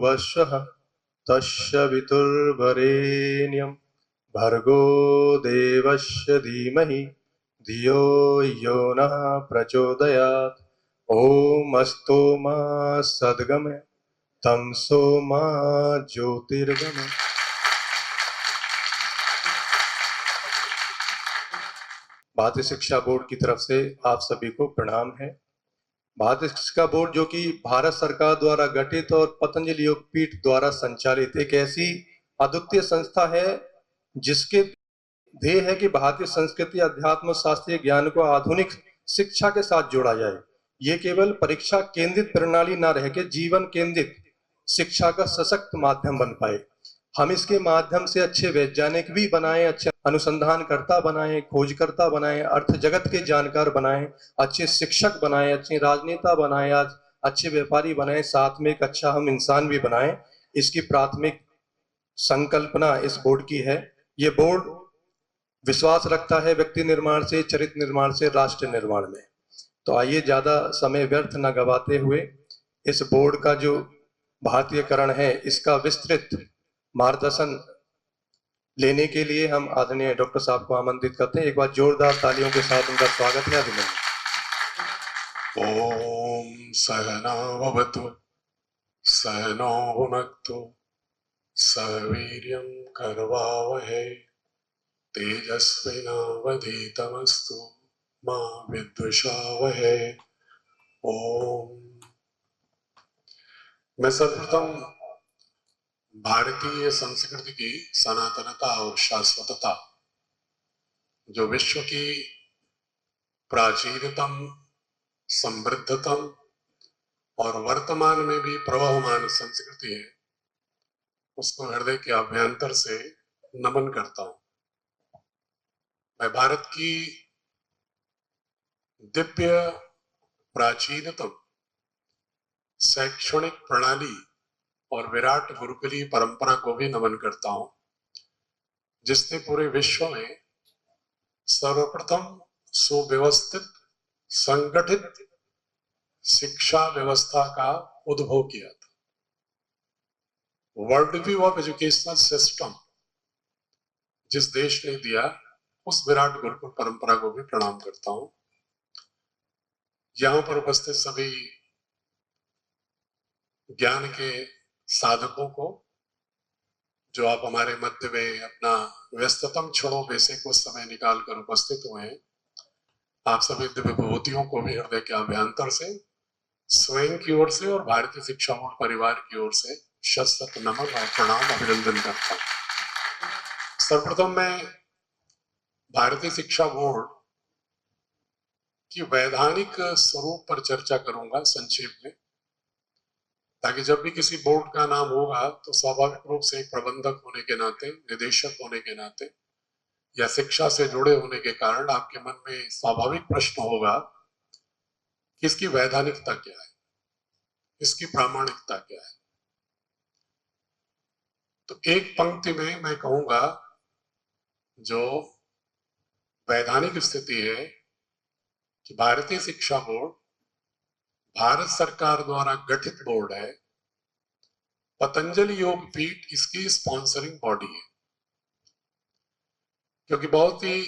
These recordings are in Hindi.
वश्वः तस्य वितुर्वरेण्यं भर्गो देवस्य धीमहि धियो यो नः प्रचोदयात्। ओम अस्तु मा सद्गमय तमसो मा ज्योतिर्गमय। भारतीय शिक्षा बोर्ड की तरफ से आप सभी को प्रणाम है। भारतीय शिक्षा बोर्ड जो कि भारत सरकार द्वारा गठित और पतंजलि योगपीठ द्वारा संचालित एक ऐसी अद्वितीय संस्था है जिसके ध्येय है कि भारतीय संस्कृति, अध्यात्म, शास्त्रीय ज्ञान को आधुनिक शिक्षा के साथ जोड़ा जाए। ये केवल परीक्षा केंद्रित प्रणाली न रह के जीवन केंद्रित शिक्षा का सशक्त माध्यम बन पाए। हम इसके माध्यम से अच्छे वैज्ञानिक भी बनाए, अच्छे अनुसंधानकर्ता बनाए, खोजकर्ता बनाए, अर्थ जगत के जानकार बनाए, अच्छे शिक्षक बनाए, अच्छे राजनेता बनाए, आज अच्छे व्यापारी बनाए, साथ में एक अच्छा हम इंसान भी बनाए। इसकी प्राथमिक संकल्पना इस बोर्ड की है। ये बोर्ड विश्वास रखता है व्यक्ति निर्माण से, चरित्र निर्माण से, राष्ट्र निर्माण में। तो आइए ज्यादा समय व्यर्थ न गवाते हुए इस बोर्ड का जो भारतीयकरण है इसका विस्तृत मार्गदर्शन लेने के लिए हम आदरणीय डॉक्टर साहब को आमंत्रित करते हैं। एक बार जोरदार तालियों के साथ उनका स्वागत है, अभिनंदन। ओम सहना भवतु सहनो भुनक्तु सह वीर्यं करवावहै तेजस्विनावधीतमस्तु मा विद्विषावहै। ओम। मैं सर्वप्रथम भारतीय संस्कृति की सनातनता और शाश्वतता, जो विश्व की प्राचीनतम, समृद्धतम और वर्तमान में भी प्रवहमान संस्कृति है, उसको हृदय के अभ्यंतर से नमन करता हूं। मैं भारत की दिव्य प्राचीनतम शैक्षणिक प्रणाली और विराट गुरुकुलीय परंपरा को भी नमन करता हूं, जिसने पूरे विश्व में सर्वप्रथम सुव्यवस्थित, संगठित शिक्षा व्यवस्था का उद्भव किया था। World view of educational system जिस देश ने दिया, उस विराट गुरुकुल परंपरा को भी प्रणाम करता हूं। यहां पर उपस्थित सभी ज्ञान के साधकों को, जो आप हमारे मध्य में अपना व्यस्ततम क्षणों में से कुछ समय निकाल कर उपस्थित हुए हैं, आप सभी दिव्य विभूतियों को भी हृदय के अभ्यंतर से, स्वयं की ओर से और भारतीय शिक्षा बोर्ड परिवार की ओर से शत शत नमन और प्रणाम, अभिनंदन करता हूं। सर्वप्रथम मैं भारतीय शिक्षा बोर्ड की वैधानिक स्वरूप पर चर्चा करूंगा संक्षेप में, ताकि जब भी किसी बोर्ड का नाम होगा तो स्वाभाविक रूप से एक प्रबंधक होने के नाते, निदेशक होने के नाते या शिक्षा से जुड़े होने के कारण आपके मन में स्वाभाविक प्रश्न होगा कि इसकी वैधानिकता क्या है, इसकी प्रामाणिकता क्या है। तो एक पंक्ति में मैं कहूंगा, जो वैधानिक स्थिति है कि भारतीय शिक्षा बोर्ड भारत सरकार द्वारा गठित बोर्ड है। पतंजलि योगपीठ इसकी स्पॉन्सरिंग बॉडी है, क्योंकि बहुत ही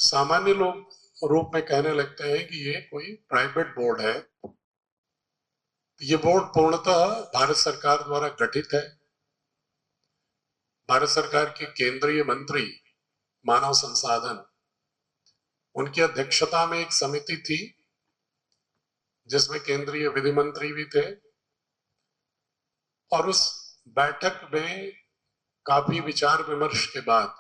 सामान्य लोग रूप में कहने लगते हैं कि ये कोई प्राइवेट बोर्ड है। ये बोर्ड पूर्णतः भारत सरकार द्वारा गठित है। भारत सरकार के केंद्रीय मंत्री मानव संसाधन, उनकी अध्यक्षता में एक समिति थी जिसमें केंद्रीय विधि मंत्री भी थे, और उस बैठक में काफी विचार विमर्श के बाद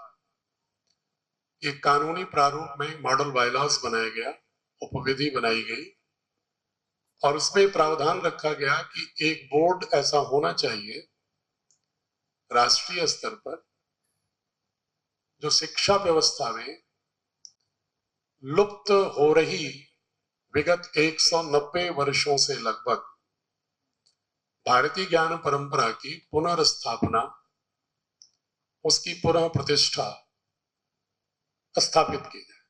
एक कानूनी प्रारूप में मॉडल बायलॉज बनाया गया, उपविधि बनाई गई, और उसमें प्रावधान रखा गया कि एक बोर्ड ऐसा होना चाहिए राष्ट्रीय स्तर पर जो शिक्षा व्यवस्था में लुप्त हो रही विगत 190 वर्षों से लगभग भारतीय ज्ञान परंपरा की पुनर्स्थापना, उसकी पुनः प्रतिष्ठा स्थापित की जाए।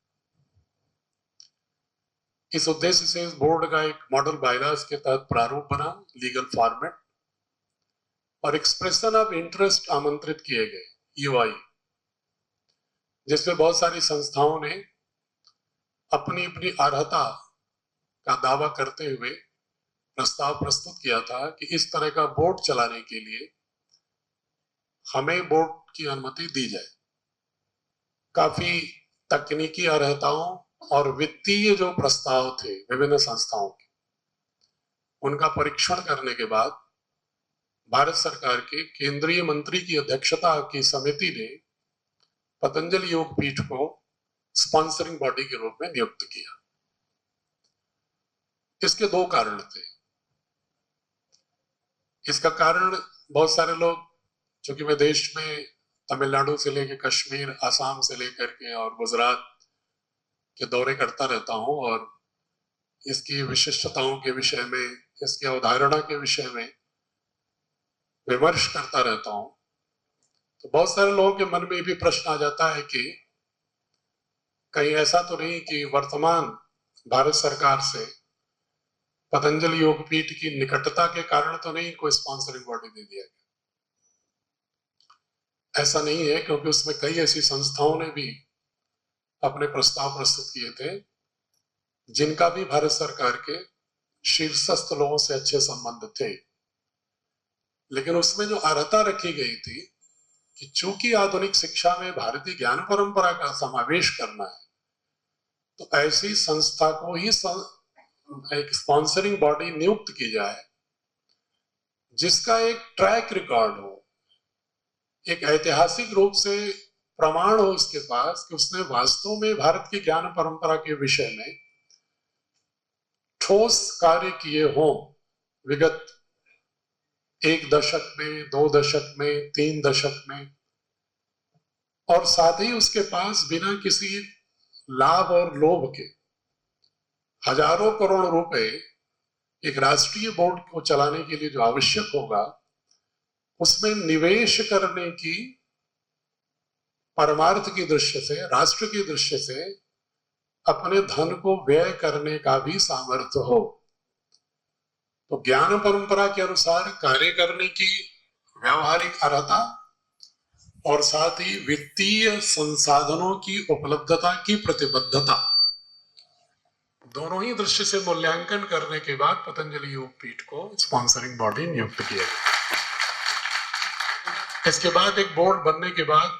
इस उद्देश्य से इस बोर्ड का एक मॉडल बायलॉज के तहत प्रारूप बना, लीगल फॉर्मेट, और एक्सप्रेशन ऑफ इंटरेस्ट आमंत्रित किए गए यूआई, जिसमें बहुत सारी संस्थाओं ने अपनी अपनी अर्हता का दावा करते हुए प्रस्ताव प्रस्तुत किया था कि इस तरह का बोर्ड चलाने के लिए हमें बोर्ड की अनुमति दी जाए। काफी तकनीकी अर्हताओं और वित्तीय जो प्रस्ताव थे विभिन्न संस्थाओं के, उनका परीक्षण करने के बाद भारत सरकार के केंद्रीय मंत्री की अध्यक्षता की समिति ने पतंजलि योग पीठ को स्पॉन्सरिंग बॉडी के रूप में नियुक्त किया। इसके दो कारण थे। इसका कारण बहुत सारे लोग, चूंकि मैं देश में तमिलनाडु से लेकर कश्मीर, आसाम से लेकर के और गुजरात के दौरे करता रहता हूं और इसकी विशिष्टताओं के विषय में, इसकी अवधारणा के विषय में विमर्श करता रहता हूं, तो बहुत सारे लोगों के मन में भी प्रश्न आ जाता है कि कहीं ऐसा तो नहीं कि वर्तमान भारत सरकार से पतंजलि योग पीठ की निकटता के कारण तो नहीं कोई स्पॉन्सरिंग बॉडी दे दिया गया। ऐसा नहीं है, क्योंकि उसमें कई ऐसी संस्थाओं ने भी अपने प्रस्ताव प्रस्तुत किए थे जिनका भी भारत सरकार के शीर्षस्थ लोगों से अच्छे संबंध थे। लेकिन उसमें जो अर्हता रखी गई थी कि चूंकि आधुनिक शिक्षा में भारतीय ज्ञान परंपरा का समावेश करना है, तो ऐसी संस्था को ही एक स्पॉन्सरिंग बॉडी नियुक्त की जाए जिसका एक ट्रैक रिकॉर्ड हो, एक ऐतिहासिक रूप से प्रमाण हो इसके पास कि उसने वास्तव में भारत की ज्ञान परंपरा के विषय में ठोस कार्य किए हों विगत 1 दशक में, 2 दशक में, 3 दशक में, और साथ ही उसके पास बिना किसी लाभ और लोभ के हजारों करोड़ रुपए एक राष्ट्रीय बोर्ड को चलाने के लिए जो आवश्यक होगा, उसमें निवेश करने की परमार्थ की दृष्टि से, राष्ट्र की दृष्टि से अपने धन को व्यय करने का भी सामर्थ्य हो। तो ज्ञान परंपरा के अनुसार कार्य करने की व्यावहारिक अर्हता और साथ ही वित्तीय संसाधनों की उपलब्धता की प्रतिबद्धता, दोनों ही दृष्टि से मूल्यांकन करने के बाद पतंजलि योग पीठ को स्पॉन्सरिंग बॉडी नियुक्त किया गया। इसके बाद एक बोर्ड बनने के बाद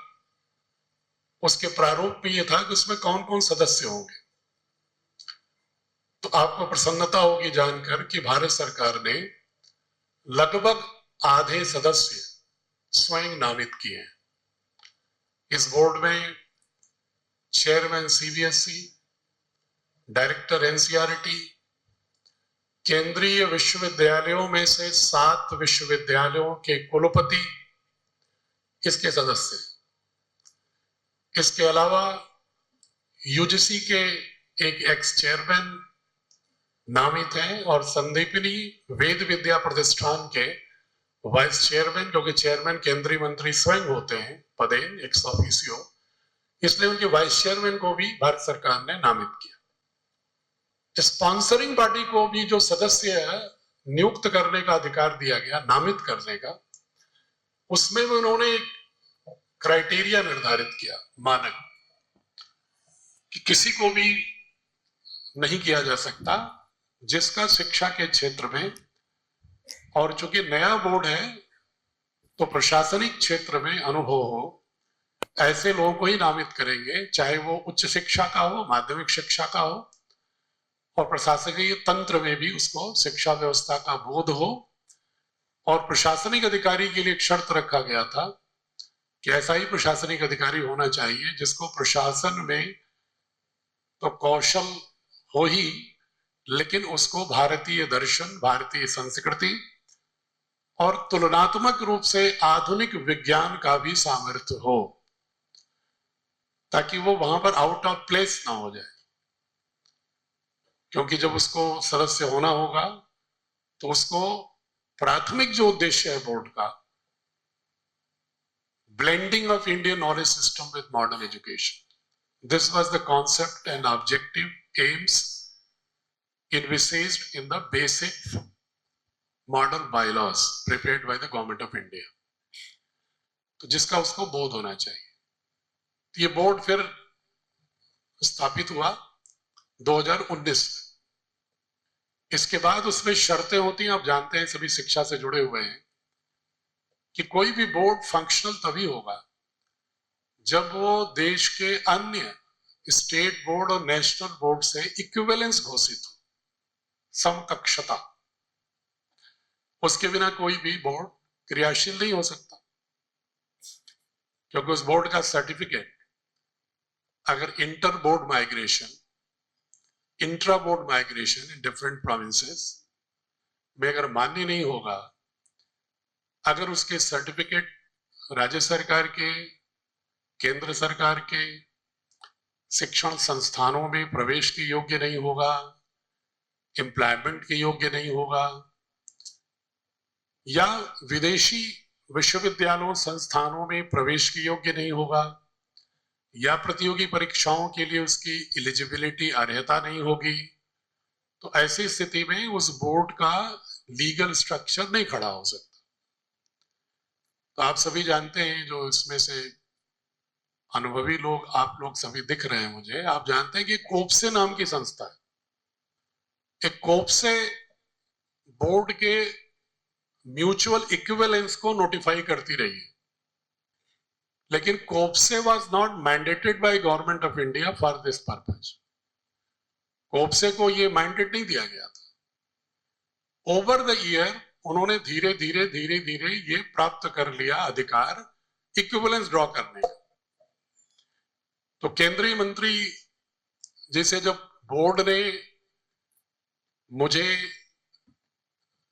उसके प्रारूप में यह था कि उसमें कौन कौन सदस्य होंगे। तो आपको प्रसन्नता होगी जानकर कि भारत सरकार ने लगभग आधे सदस्य स्वयं नामित किए हैं। इस बोर्ड में चेयरमैन सीबीएसई, डायरेक्टर एनसीईआरटी, केंद्रीय विश्वविद्यालयों में से 7 विश्वविद्यालयों के कुलपति इसके सदस्य, इसके अलावा यूजीसी के एक एक्स चेयरमैन नामित हैं और संदीपनी वेद विद्या प्रतिष्ठान के वाइस चेयरमैन, क्योंकि चेयरमैन केंद्रीय मंत्री स्वयं होते हैं पदेन एक्स ऑफिसियो, इसलिए उनके वाइस चेयरमैन को भी भारत सरकार ने नामित किया। स्पॉन्सरिंग बॉडी को भी जो सदस्य नियुक्त करने का अधिकार दिया गया, नामित करने का, उसमें भी उन्होंने एक क्राइटेरिया निर्धारित किया, मानक, कि किसी को भी नहीं किया जा सकता जिसका शिक्षा के क्षेत्र में, और चूंकि नया बोर्ड है तो प्रशासनिक क्षेत्र में अनुभव हो, ऐसे लोगों को ही नामित करेंगे, चाहे वो उच्च शिक्षा का हो, माध्यमिक शिक्षा का हो, और प्रशासकीय तंत्र में भी उसको शिक्षा व्यवस्था का बोध हो। और प्रशासनिक अधिकारी के लिए एक शर्त रखा गया था कि ऐसा ही प्रशासनिक अधिकारी होना चाहिए जिसको प्रशासन में तो कौशल हो ही, लेकिन उसको भारतीय दर्शन, भारतीय संस्कृति और तुलनात्मक रूप से आधुनिक विज्ञान का भी सामर्थ्य हो, ताकि वो वहां पर आउट ऑफ प्लेस ना हो जाए। क्योंकि जब उसको सदस्य होना होगा तो उसको प्राथमिक जो उद्देश्य है बोर्ड का, blending of Indian knowledge system with modern education. This was the concept and objective aims envisaged in the basic model bylaws prepared by the government of India, तो जिसका उसको बोध होना चाहिए। तो ये बोर्ड फिर स्थापित हुआ 2019 में। इसके बाद उसमें शर्तें होती हैं, आप जानते हैं, सभी शिक्षा से जुड़े हुए हैं, कि कोई भी बोर्ड फंक्शनल तभी होगा जब वो देश के अन्य स्टेट बोर्ड और नेशनल बोर्ड से इक्विवेलेंस घोषित हो, समकक्षता। उसके बिना कोई भी बोर्ड क्रियाशील नहीं हो सकता, क्योंकि उस बोर्ड का सर्टिफिकेट अगर inter board migration, intra board migration in different provinces में अगर मान्य नहीं होगा, अगर उसके सर्टिफिकेट राज्य सरकार के, केंद्र सरकार के शिक्षण संस्थानों में प्रवेश के योग्य नहीं होगा, एम्प्लॉयमेंट के योग्य नहीं होगा, या विदेशी विश्वविद्यालयों संस्थानों में प्रवेश के योग्य नहीं होगा, या प्रतियोगी परीक्षाओं के लिए उसकी एलिजिबिलिटी अर्हता नहीं होगी, तो ऐसी स्थिति में उस बोर्ड का लीगल स्ट्रक्चर नहीं खड़ा हो सकता। तो आप सभी जानते हैं, जो इसमें से अनुभवी लोग, आप लोग सभी दिख रहे हैं मुझे, आप जानते हैं कि कोप्से नाम की संस्था है। एक कोप्से बोर्ड के म्यूचुअल इक्विवेलेंस को नोटिफाई करती रही है, लेकिन COBSE was not mandated by government of India for this purpose. COBSE को ये मैंडेट नहीं दिया गया था। ओवर द ईयर उन्होंने धीरे धीरे ये प्राप्त कर लिया अधिकार इक्विवेलेंस ड्रॉ करने का। तो केंद्रीय मंत्री जिसे जब बोर्ड ने मुझे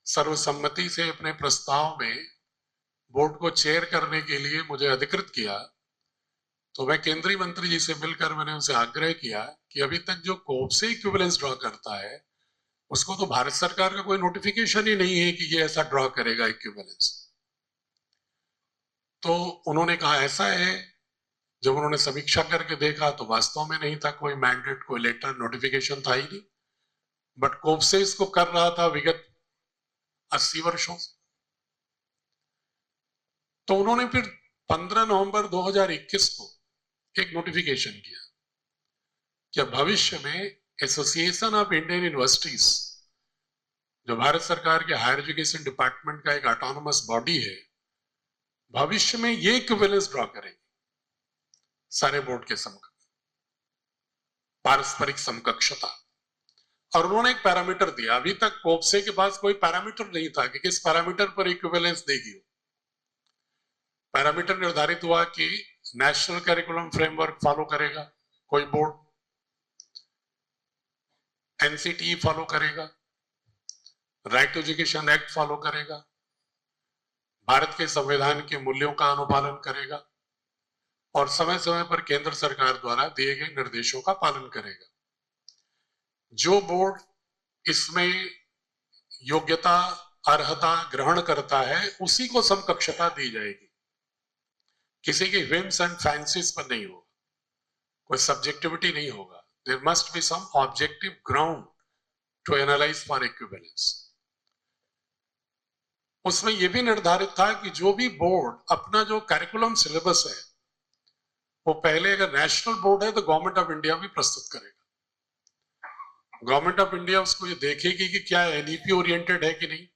सर्वसम्मति से अपने प्रस्ताव में बोर्ड को चेयर करने के लिए मुझे अधिकृत किया, तो मैं केंद्रीय मंत्री जी से मिलकर मैंने उनसे आग्रह किया कि अभी तक जो कोप्से इक्विवेलेंस ड्रॉ करता है, उसको तो भारत सरकार का कोई नोटिफिकेशन ही नहीं है कि ये ऐसा ड्रॉ करेगा इक्विवेलेंस। तो उन्होंने कहा ऐसा है। जब उन्होंने समीक्षा करके देखा तो वास्तव में नहीं था, कोई मैंडेट, कोई लेटर, नोटिफिकेशन था ही नहीं, बट कोप्से इसको कर रहा था विगत 80 वर्षों से। तो उन्होंने फिर 15 नवंबर 2021 को एक नोटिफिकेशन किया कि भविष्य में एसोसिएशन ऑफ इंडियन यूनिवर्सिटीज, जो भारत सरकार के हायर एजुकेशन डिपार्टमेंट का एक ऑटोनोमस बॉडी है, भविष्य में ये इक्विवेलेंस ड्रॉ करेंगे सारे बोर्ड के समकक्ष, पारस्परिक समकक्षता। और उन्होंने एक पैरामीटर दिया। अभी तक कोप्से के पास कोई पैरामीटर नहीं था कि किस पैरामीटर पर इक्विवेलेंस देगी। पैरामीटर निर्धारित हुआ कि नेशनल करिकुलम फ्रेमवर्क फॉलो करेगा कोई बोर्ड, एनसीटी फॉलो करेगा, right to education act follow करेगा, भारत के संविधान के मूल्यों का अनुपालन करेगा, और समय समय पर केंद्र सरकार द्वारा दिए गए निर्देशों का पालन करेगा। जो बोर्ड इसमें योग्यता, अर्हता ग्रहण करता है, उसी को समकक्षता दी जाएगी। किसी की whims एंड फैंसीज पर नहीं होगा, कोई सब्जेक्टिविटी नहीं होगा। There must be some objective ground to analyse for equivalence. उसमें यह भी निर्धारित था कि जो भी बोर्ड अपना जो करिकुलम सिलेबस है, वो पहले, अगर नेशनल बोर्ड है तो गवर्नमेंट ऑफ इंडिया भी प्रस्तुत करेगा। गवर्नमेंट ऑफ इंडिया उसको ये देखेगी कि क्या एनईपी ओरिएंटेड है कि नहीं,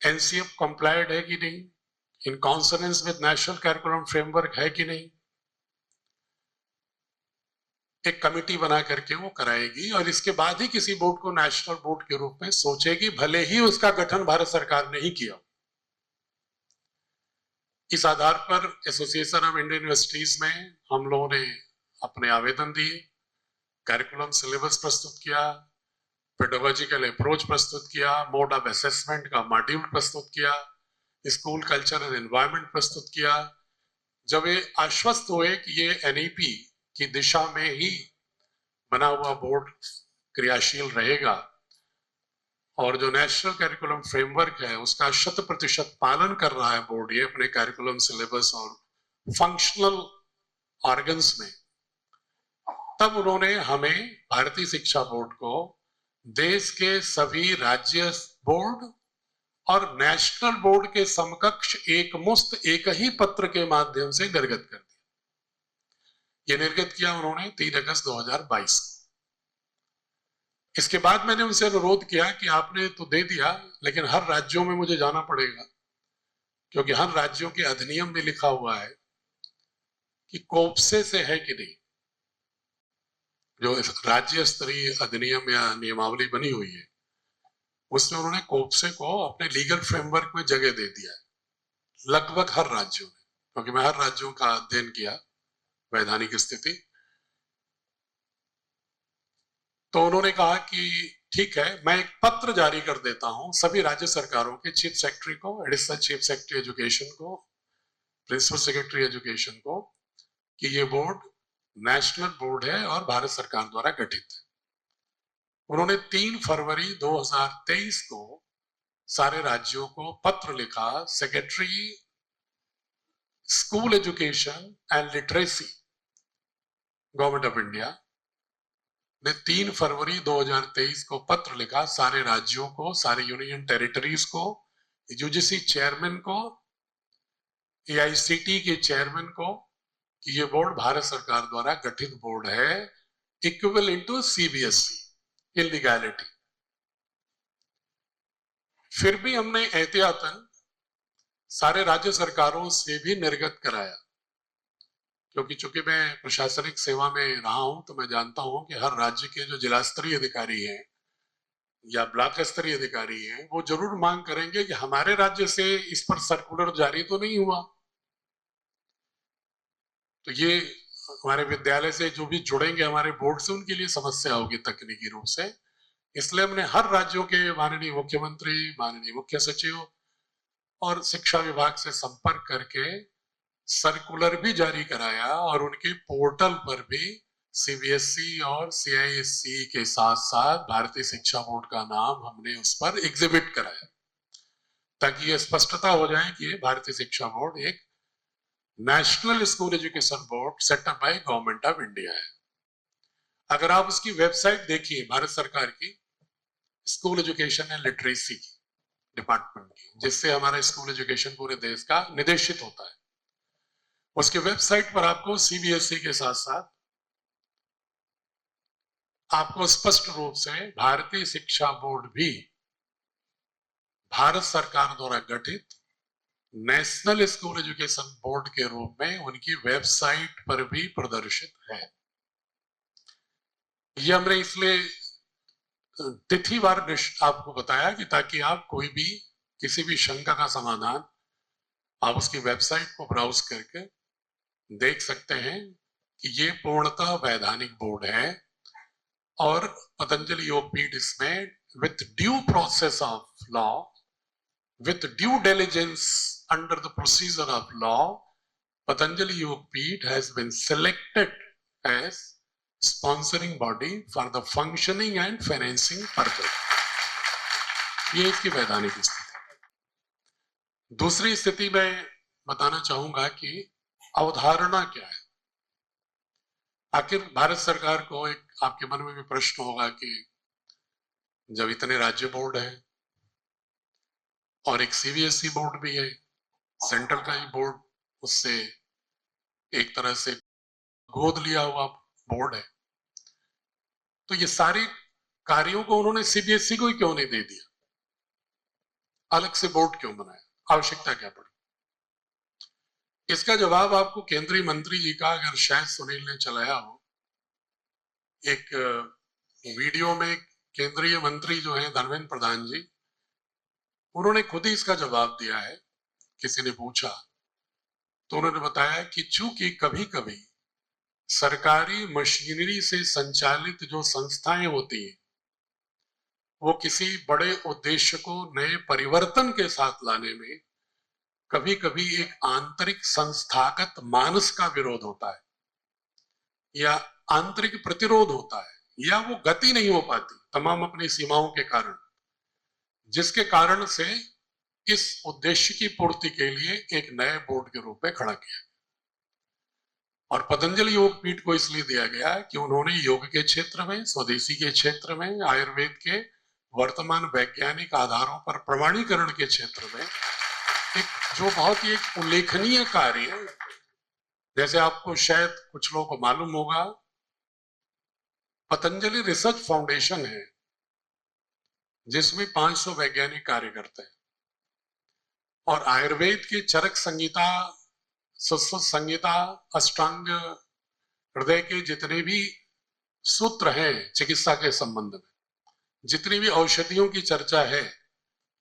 एनसीएफ कंप्लाइड है कि नहीं, in consonance with national curriculum framework है कि नहीं। एक कमिटी बना करके वो कराएगी, और इसके बाद ही किसी बोर्ड को नेशनल बोर्ड के रूप में सोचेगी, भले ही उसका गठन भारत सरकार ने ही किया। इस आधार पर एसोसिएशन ऑफ इंडियन यूनिवर्सिटीज में हम लोगों ने अपने आवेदन दिए, करिकुलम सिलेबस प्रस्तुत किया, पेडागोजिकल अप्रोच प्रस्तुत किया, मोड ऑफ असेसमेंट का मॉड्यूल प्रस्तुत किया, स्कूल कल्चर एंड एनवायरनमेंट प्रस्तुत किया। जब ये आश्वस्त हुए कि ये एनईपी की दिशा में ही बना हुआ बोर्ड क्रियाशील रहेगा, और जो नेशनल करिकुलम फ्रेमवर्क है उसका 100% पालन कर रहा है बोर्ड ये अपने करिकुलम सिलेबस और फंक्शनल ऑर्गन्स में, तब उन्होंने हमें, भारतीय शिक्षा बोर्ड को, देश के सभी राज्य बोर्ड और नेशनल बोर्ड के समकक्ष एक मुश्त एक ही पत्र के माध्यम से निर्गत कर दिया। यह निर्गत किया उन्होंने 3 अगस्त 2022 को। इसके बाद मैंने उनसे अनुरोध किया कि आपने तो दे दिया, लेकिन हर राज्यों में मुझे जाना पड़ेगा, क्योंकि हर राज्यों के अधिनियम में लिखा हुआ है कि कोप्से से है कि नहीं। जो राज्य स्तरीय अधिनियम या नियमावली बनी हुई है, उसमें उन्होंने कोप्से को अपने लीगल फ्रेमवर्क में जगह दे दिया है, लगभग हर राज्यों में, क्योंकि मैं हर राज्यों का अध्ययन किया वैधानिक स्थिति। तो उन्होंने कहा कि ठीक है, मैं एक पत्र जारी कर देता हूं सभी राज्य सरकारों के चीफ सेक्रेटरी को, एडिशनल चीफ सेक्रेटरी एजुकेशन को, प्रिंसिपल सेक्रेटरी एजुकेशन को, कि ये बोर्ड नेशनल बोर्ड है और भारत सरकार द्वारा गठित है। उन्होंने 3 फरवरी 2023 को सारे राज्यों को पत्र लिखा। Secretary school education and literacy government of India ने 3 फरवरी 2023 को पत्र लिखा सारे राज्यों को, सारे यूनियन टेरिटरीज को, यूजीसी चेयरमैन को, एआईसीटी के चेयरमैन को, कि ये बोर्ड भारत सरकार द्वारा गठित बोर्ड है, equivalent to CBSE in legality. फिर भी हमने एहतियातन सारे राज्य सरकारों से भी निर्गत कराया, क्योंकि चूंकि मैं प्रशासनिक सेवा में रहा हूं तो मैं जानता हूं कि हर राज्य के जो जिला स्तरीय अधिकारी हैं या ब्लॉक स्तरीय अधिकारी हैं, वो जरूर मांग करेंगे कि हमारे राज्य से इस पर सर्कुलर जारी तो नहीं हुआ। तो ये हमारे विद्यालय से जो भी जुड़ेंगे हमारे बोर्ड से, उनके लिए समस्या होगी तकनीकी रूप से। इसलिए हमने हर राज्यों के माननीय मुख्यमंत्री, माननीय मुख्य सचिव और शिक्षा विभाग से संपर्क करके सर्कुलर भी जारी कराया, और उनके पोर्टल पर भी सीबीएसई और सीआईएससी के साथ साथ भारतीय शिक्षा बोर्ड का नाम हमने उस पर एग्जिबिट कराया, ताकि यह स्पष्टता हो जाए कि भारतीय शिक्षा बोर्ड एक national school education board setup bye government of India है। अगर आप उसकी वेबसाइट देखिए, भारत सरकार की स्कूल एजुकेशन एंड लिटरेसी की डिपार्टमेंट की, जिससे हमारा स्कूल एजुकेशन पूरे देश का निदेशित होता है, उसके वेबसाइट पर आपको सीबीएसई के साथ साथ आपको स्पष्ट रूप से भारतीय शिक्षा बोर्ड भी भारत सरकार द्वारा गठित नेशनल स्कूल एजुकेशन बोर्ड के रूप में उनकी वेबसाइट पर भी प्रदर्शित है। यह हमने इसलिए तिथिवार आपको बताया कि ताकि आप कोई भी किसी भी शंका का समाधान आप उसकी वेबसाइट को ब्राउज करके देख सकते हैं कि ये पूर्णतः वैधानिक बोर्ड है, और पतंजलि योगपीठ इसमें with due process of law, with due diligence under the procedure of law, Patanjali Yogpith has been selected as sponsoring body for the functioning and financing purpose. ये इसकी वैधानिक स्थिति। दूसरी स्थिति में बताना चाहूंगा कि अवधारणा क्या है। आखिर भारत सरकार को एक आपके मन में भी प्रश्न होगा कि जब इतने राज्य बोर्ड हैं और एक सीबीएसई बोर्ड भी है, सेंट्रल का ही बोर्ड, उससे एक तरह से गोद लिया हुआ बोर्ड है, तो ये सारे कार्यों को उन्होंने सीबीएसई को ही क्यों नहीं दे दिया, अलग से बोर्ड क्यों बनाया, आवश्यकता क्या पड़ी? इसका जवाब आपको केंद्रीय मंत्री जी का, अगर शायद सुनील ने चलाया हो, एक वीडियो में केंद्रीय मंत्री जो है धर्मेंद्र प्रधान जी, उन्होंने खुद ही इसका जवाब दिया है। किसी ने पूछा तो उन्होंने बताया कि चूंकि कभी कभी सरकारी मशीनरी से संचालित जो संस्थाएं होती हैं, वो किसी बड़े उद्देश्य को नए परिवर्तन के साथ लाने में कभी कभी एक आंतरिक संस्थागत मानस का विरोध होता है, या आंतरिक प्रतिरोध होता है, या वो गति नहीं हो पाती तमाम अपनी सीमाओं के कारण, जिसके कारण से इस उद्देश्य की पूर्ति के लिए एक नए बोर्ड के रूप में खड़ा किया। और पतंजलि योगपीठ को इसलिए दिया गया कि उन्होंने योग के क्षेत्र में, स्वदेशी के क्षेत्र में, आयुर्वेद के वर्तमान वैज्ञानिक आधारों पर प्रमाणीकरण के क्षेत्र में एक जो बहुत ही एक उल्लेखनीय कार्य है। जैसे आपको शायद कुछ लोगों को मालूम होगा, पतंजलि रिसर्च फाउंडेशन है जिसमें 500 वैज्ञानिक कार्य करते हैं, और आयुर्वेद की चरक संहिता, सुश्रुत संहिता, अष्टांग हृदय के जितने भी सूत्र हैं चिकित्सा के संबंध में, जितनी भी औषधियों की चर्चा है,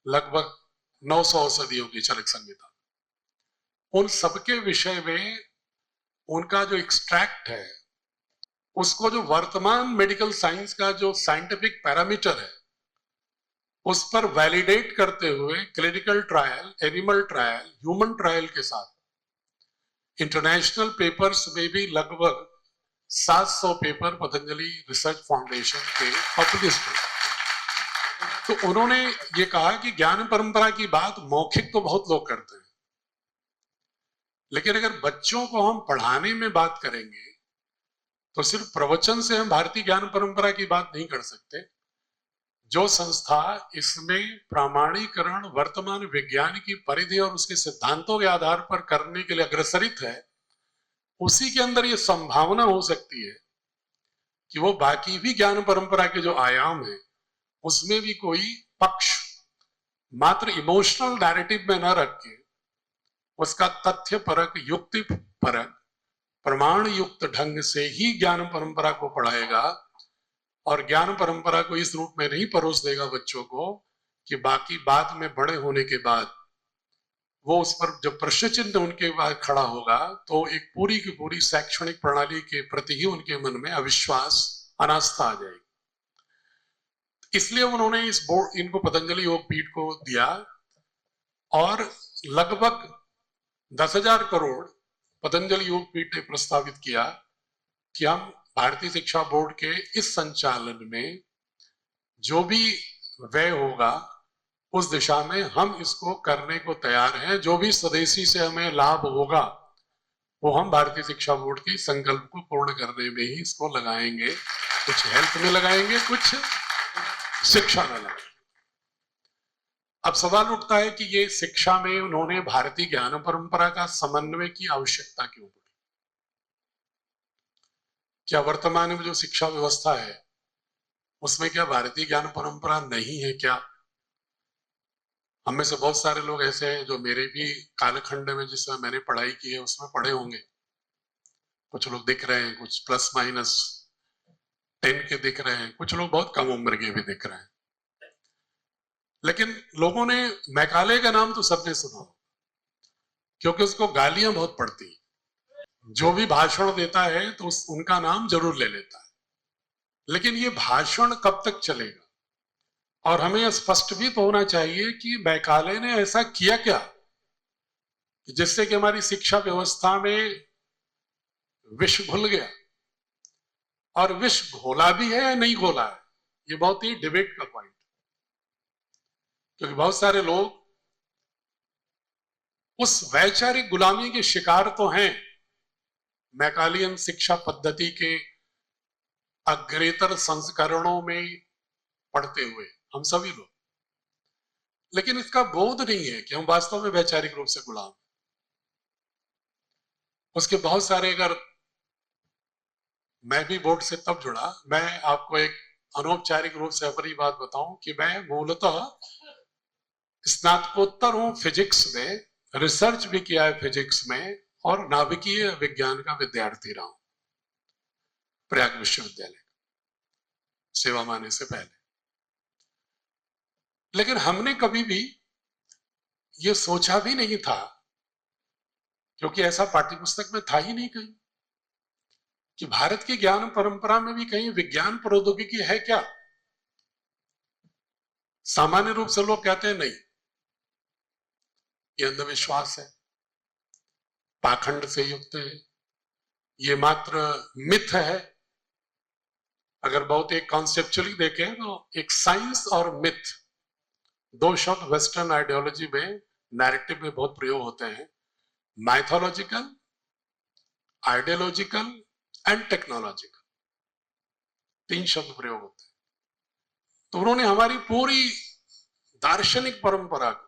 लगभग 900 औषधियों की चरक संहिता, उन सबके विषय में उनका जो एक्सट्रैक्ट है, उसको जो वर्तमान मेडिकल साइंस का जो साइंटिफिक पैरामीटर है उस पर वैलिडेट करते हुए clinical trial, animal trial, human trial के साथ इंटरनेशनल पेपर्स में भी लगभग 700 पेपर पतंजलि रिसर्च फाउंडेशन के पब्लिश हुए। तो उन्होंने ये कहा कि ज्ञान परंपरा की बात मौखिक तो बहुत लोग करते हैं, लेकिन अगर बच्चों को हम पढ़ाने में बात करेंगे तो सिर्फ प्रवचन से हम भारतीय ज्ञान परंपरा की बात नहीं कर सकते। जो संस्था इसमें प्रामाणीकरण वर्तमान विज्ञान की परिधि और उसके सिद्धांतों के आधार पर करने के लिए अग्रसरित है, उसी के अंदर ये संभावना हो सकती है कि वो बाकी भी ज्ञान परंपरा के जो आयाम है उसमें भी कोई पक्ष मात्र इमोशनल नैरेटिव में न रख के उसका तथ्य परक, युक्ति परक, प्रमाण युक्त ढंग से ही ज्ञान परंपरा को पढ़ाएगा, और ज्ञान परंपरा को इस रूप में नहीं परोस देगा बच्चों को कि बाकी बाद में बड़े होने के बाद वो उस पर जब प्रश्न चिन्ह उनके बाद खड़ा होगा तो एक पूरी की पूरी शैक्षणिक प्रणाली के प्रति ही उनके मन में अविश्वास, अनास्था आ जाएगी। इसलिए उन्होंने इस बोर्ड, इनको पतंजलि योग पीठ को दिया, और लगभग 10,000 करोड़ पतंजलि योग पीठ ने प्रस्तावित किया कि हम भारतीय शिक्षा बोर्ड के इस संचालन में जो भी व्यय होगा उस दिशा में हम इसको करने को तैयार हैं। जो भी स्वदेशी से हमें लाभ होगा वो हम भारतीय शिक्षा बोर्ड के संकल्प को पूर्ण करने में ही इसको लगाएंगे। कुछ हेल्थ में लगाएंगे, कुछ शिक्षा में लगाएंगे। अब सवाल उठता है कि ये शिक्षा में उन्होंने भारतीय ज्ञान परंपरा का समन्वय की आवश्यकता क्यों पड़ी? क्या वर्तमान में जो शिक्षा व्यवस्था है उसमें क्या भारतीय ज्ञान परंपरा नहीं है क्या? हम में से बहुत सारे लोग ऐसे हैं जो मेरे भी कालखंड में जिसमें मैंने पढ़ाई की है उसमें पढ़े होंगे। कुछ लोग दिख रहे हैं, कुछ प्लस माइनस 10 के दिख रहे हैं, कुछ लोग बहुत कम उम्र के भी दिख रहे हैं। लेकिन लोगों ने मैकाले का नाम तो सबने सुना, क्योंकि उसको गालियां बहुत पड़ती। जो भी भाषण देता है तो उनका नाम जरूर ले लेता है, लेकिन ये भाषण कब तक चलेगा? और हमें स्पष्ट भी तो होना चाहिए कि मैकाले ने ऐसा किया क्या जिससे कि हमारी शिक्षा व्यवस्था में विष घुल गया, और विष घोला भी है या नहीं घोला है, ये बहुत ही डिबेट का पॉइंट। क्योंकि बहुत सारे लोग उस वैचारिक गुलामी के शिकार तो हैं मैकालियन शिक्षा पद्धति के अग्रेतर संस्करणों में पढ़ते हुए हम सभी लोग, लेकिन इसका बोध नहीं है कि हम वास्तव में वैचारिक रूप से गुलाम। उसके बहुत सारे, अगर मैं भी बोर्ड से तब जुड़ा, मैं आपको एक अनौपचारिक रूप से अपनी बात बताऊं कि मैं मूलतः स्नातकोत्तर हूं फिजिक्स में, रिसर्च भी किया है फिजिक्स में, और नाभिकीय विज्ञान का विद्यार्थी रहा हूं प्रयाग विश्वविद्यालय सेवा में आने से पहले। लेकिन हमने कभी भी ये सोचा भी नहीं था, क्योंकि ऐसा पाठ्यपुस्तक में था ही नहीं कहीं, कि भारत की ज्ञान परंपरा में भी कहीं विज्ञान प्रौद्योगिकी है क्या। सामान्य रूप से लोग कहते हैं नहीं, ये अंधविश्वास है, पाखंड से युक्त है, ये मात्र मिथ है। अगर बहुत एक कॉन्सेप्चुअली देखें तो एक साइंस और मिथ दो शब्द वेस्टर्न आइडियोलॉजी में, नैरेटिव में बहुत प्रयोग होते हैं। माइथोलॉजिकल, आइडियोलॉजिकल एंड टेक्नोलॉजिकल, 3 शब्द प्रयोग होते हैं। तो उन्होंने हमारी पूरी दार्शनिक परंपरा को,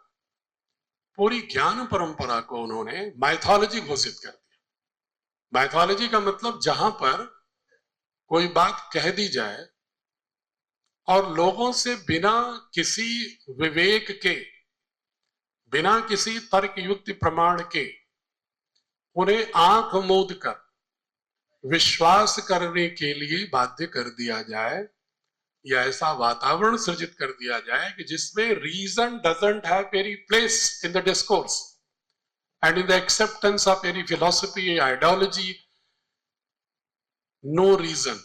पूरी ज्ञान परंपरा को उन्होंने माइथोलॉजी घोषित कर दिया। माइथोलॉजी का मतलब जहां पर कोई बात कह दी जाए और लोगों से बिना किसी विवेक के, बिना किसी तर्क युक्ति प्रमाण के उन्हें आंख मूंद कर विश्वास करने के लिए बाध्य कर दिया जाए, या ऐसा वातावरण सृजित कर दिया जाए कि जिसमें reason doesn't have any place in the discourse and in the acceptance of any philosophy, ideology, no reason,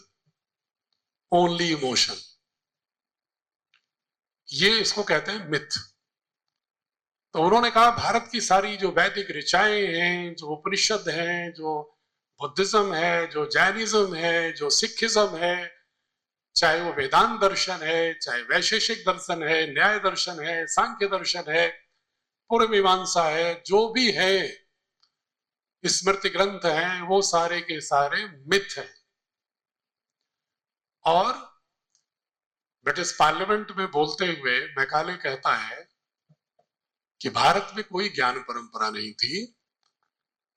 only emotion. ये इसको कहते हैं मिथ। तो उन्होंने कहा भारत की सारी जो वैदिक ऋचाएं हैं, जो उपनिषद हैं, जो बुद्धिज्म है, जो जैनिज्म है, जो सिखिज्म है, चाहे वो वेदांत दर्शन है, चाहे वैशेषिक दर्शन है, न्याय दर्शन है, सांख्य दर्शन है, पूर्व मीमांसा है, जो भी है, स्मृति ग्रंथ हैं, वो सारे के सारे मिथ हैं। और ब्रिटिश पार्लियामेंट में बोलते हुए मैकाले कहता है कि भारत में कोई ज्ञान परंपरा नहीं थी,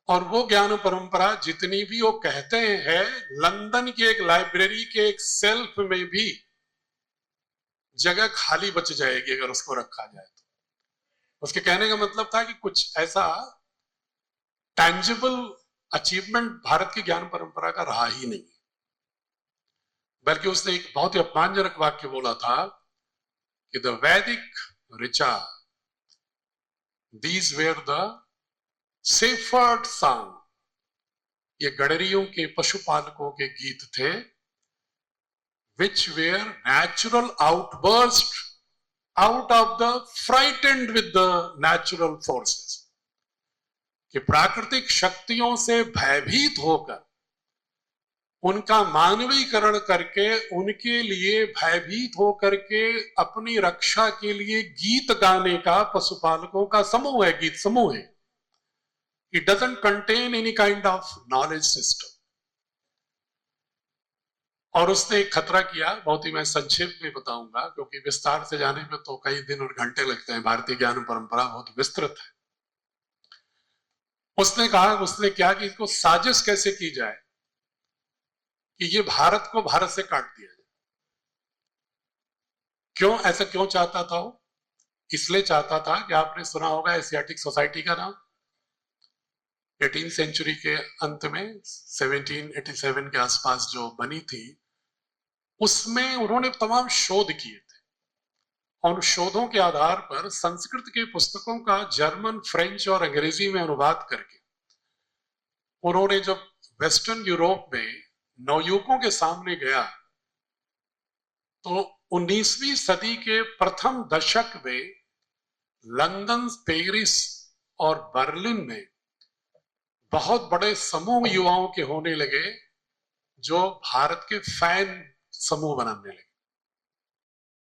और वो ज्ञान परंपरा जितनी भी वो कहते हैं, लंदन की एक लाइब्रेरी के एक सेल्फ में भी जगह खाली बच जाएगी अगर उसको रखा जाए तो। उसके कहने का मतलब था कि कुछ ऐसा टैंजिबल अचीवमेंट भारत की ज्ञान परंपरा का रहा ही नहीं। बल्कि उसने एक बहुत ही अपमानजनक वाक्य बोला था कि द वैदिक Richa, these were the shepherd song, ये गडरियों के, पशुपालकों के गीत थे, which were natural outburst out of the frightened with the natural forces, कि प्राकृतिक शक्तियों से भयभीत होकर, उनका मानवीकरण करके, उनके लिए भयभीत होकर के अपनी रक्षा के लिए गीत गाने का पशुपालकों का समूह है, गीत समूह है। It doesn't contain any kind of knowledge system. और उसने एक खतरा किया, बहुत ही मैं संक्षेप में बताऊंगा क्योंकि विस्तार से जाने में तो कई दिन और घंटे लगते हैं, भारतीय ज्ञान परंपरा बहुत विस्तृत है। उसने कहा, उसने क्या कि इसको साजिश कैसे की जाए कि ये भारत को भारत से काट दिया जाए। क्यों ऐसा क्यों चाहता था वो? इसलिए चाहता था कि आपने सुना होगा एशियाटिक सोसाइटी का नाम, 18वीं सेंचुरी के अंत में 1787 के आसपास जो बनी थी, उसमें उन्होंने तमाम शोध किए थे, और उन शोधों के आधार पर संस्कृत के पुस्तकों का जर्मन, फ्रेंच और अंग्रेजी में अनुवाद करके उन्होंने जब वेस्टर्न यूरोप में नवयुवकों के सामने गया तो 19वीं सदी के प्रथम दशक में लंदन, पेरिस और बर्लिन में बहुत बड़े समूह युवाओं के होने लगे जो भारत के फैन समूह बनाने लगे।